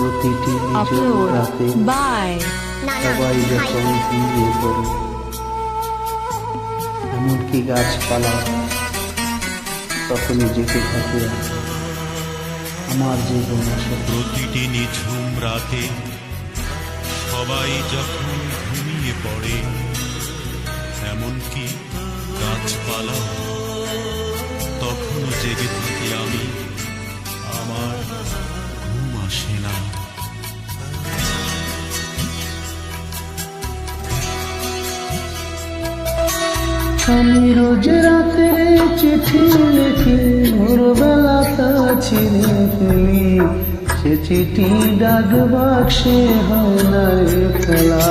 প্রতিটি নিঝুম রাতে সবাই যখন ঘুমিয়ে পড়ে, এমনকি গাছপালা তখনই জেগে থাকে আমার জীবন আসে। প্রতিটি নিঝুম রাতে সবাই যখন ঘুমিয়ে পড়ে, এমনকি গাছপালা তখনও জেগে থাকি আমি, আমার ঘুম আসে না। আমি রোজ রাতে চিঠি লিখি, ভোরবেলা তা ছিঁড়ে ফেলি, সে চিঠি ডাক বাক্সে হয় না রে ফেলা।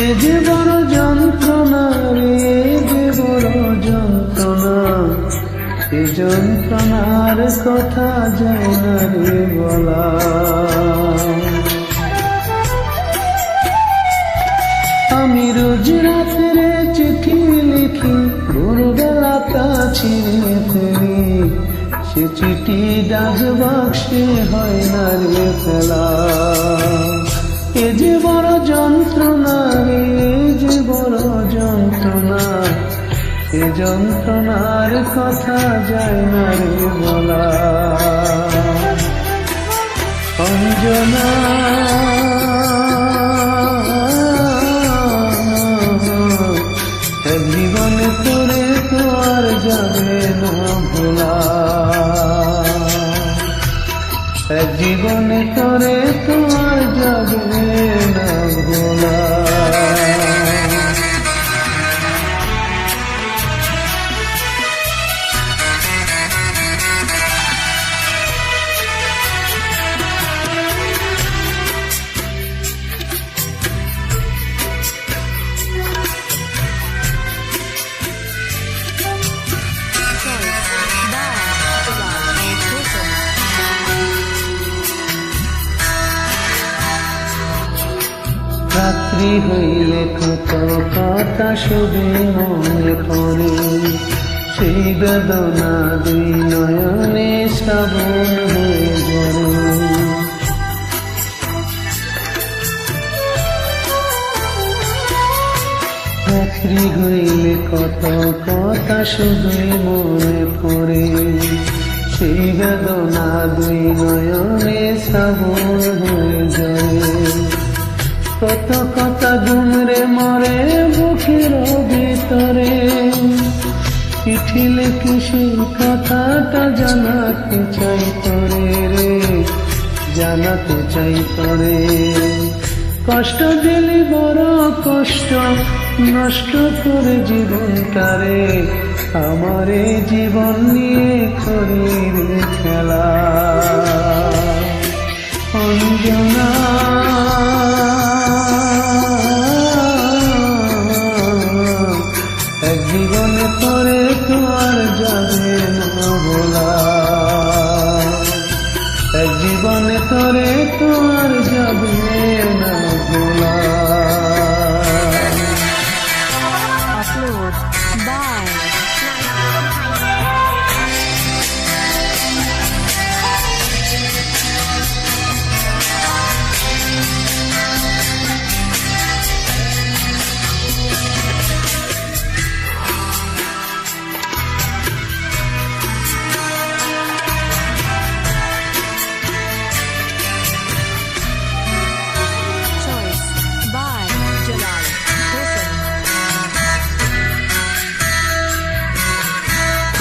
এ যে বড় যন্ত্রণা রে, যে বড় যন্ত্রণা, এ যন্ত্রণার কথা যায় না রে বলা। আমি রোজ রাত্রে চিঠি লিখি, ভোরবেলা তা ছিঁড়ে ফেলি, সে চিঠি ডাক বাক্সে হয় না রে ফেলা। এ যে বড় যন্ত্রণা রে, যে বড় যন্ত্রণা, এ যন্ত্রণার কথা যায় না রে বলা। অঞ্জনা জীবনে তোরে তো আর যাবে না ভোলা, জীবনে তোরে তো আর যাবে না ভোলা। রাত্রি হইলে কত কথা শুধু মনে পড়ে, সেই বেদনা দুই নয়নে শ্রাবণ হয়ে ঝরে। রাত্রি হইলে কত কথা শুধু মনে পড়ে, সেই বেদনা দুই নয়নে শ্রাবণ হয়ে ঝরে। কত কথা গুমরে মরে বুকের ভিতরে, চিঠি লিখি সেই কথাটা জানাতে চাই তোরে রে, জানাতে চাই তোরে। কষ্ট দিলি বড় কষ্ট, নষ্ট করে জীবনটারে, আমারে জীবন নিয়ে করি রে খেলা। অঞ্জনা জীবনে তোরে তো আর যাবে না ভোলা, জীবনে তোরে তো আর যাবে না ভোলা।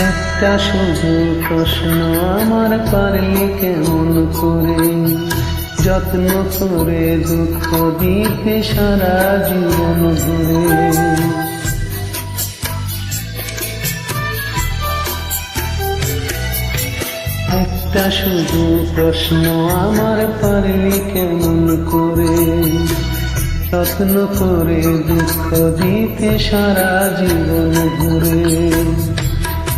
একটা শুধু প্রশ্ন আমার, পারলি কেমন করে যত্ন করে দুঃখ দিতে সারা জীবন ঘুরে। একটা শুধু প্রশ্ন আমার, পারলি কেমন করে যত্ন করে দুঃখ দিতে সারা জীবন ঘুরে।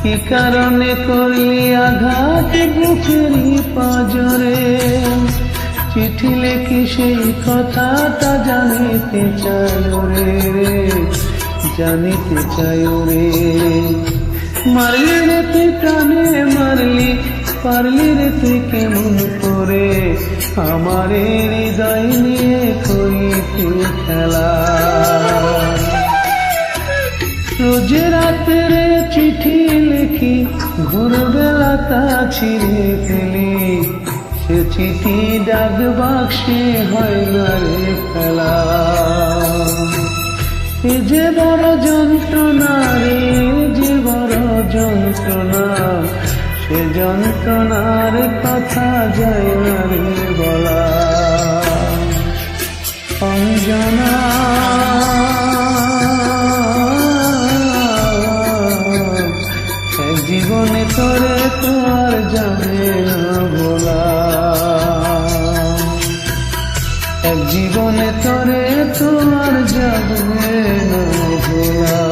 কি কারণে করলি আঘাত বুকেরই পাঁজরে, চিঠি লিখি সেই কথাটা জানিতে চাই রে, জানিতে চাই রে। মারলি রে তুই প্রাণে মারলি, পারলি রে তুই কেমন করে আমার এই হৃদয় নিয়ে করিতে খেলা। রোজ রাত্রে চিঠি লিখি ভোরবেলা তা ছিঁড়ে ফেলি, সে চিঠি ডাক বাক্সে হয় না রে ফেলা। এ যে বড় যন্ত্রণা রে, যে বড় যন্ত্রণা, সে যন্ত্রণার কথা যায় না রে বলা। অঞ্জনা এক জীবনে তোরে তো আর যাবে না ভোলা, এক জীবনে তোরে তো আর যাবে না ভোলা।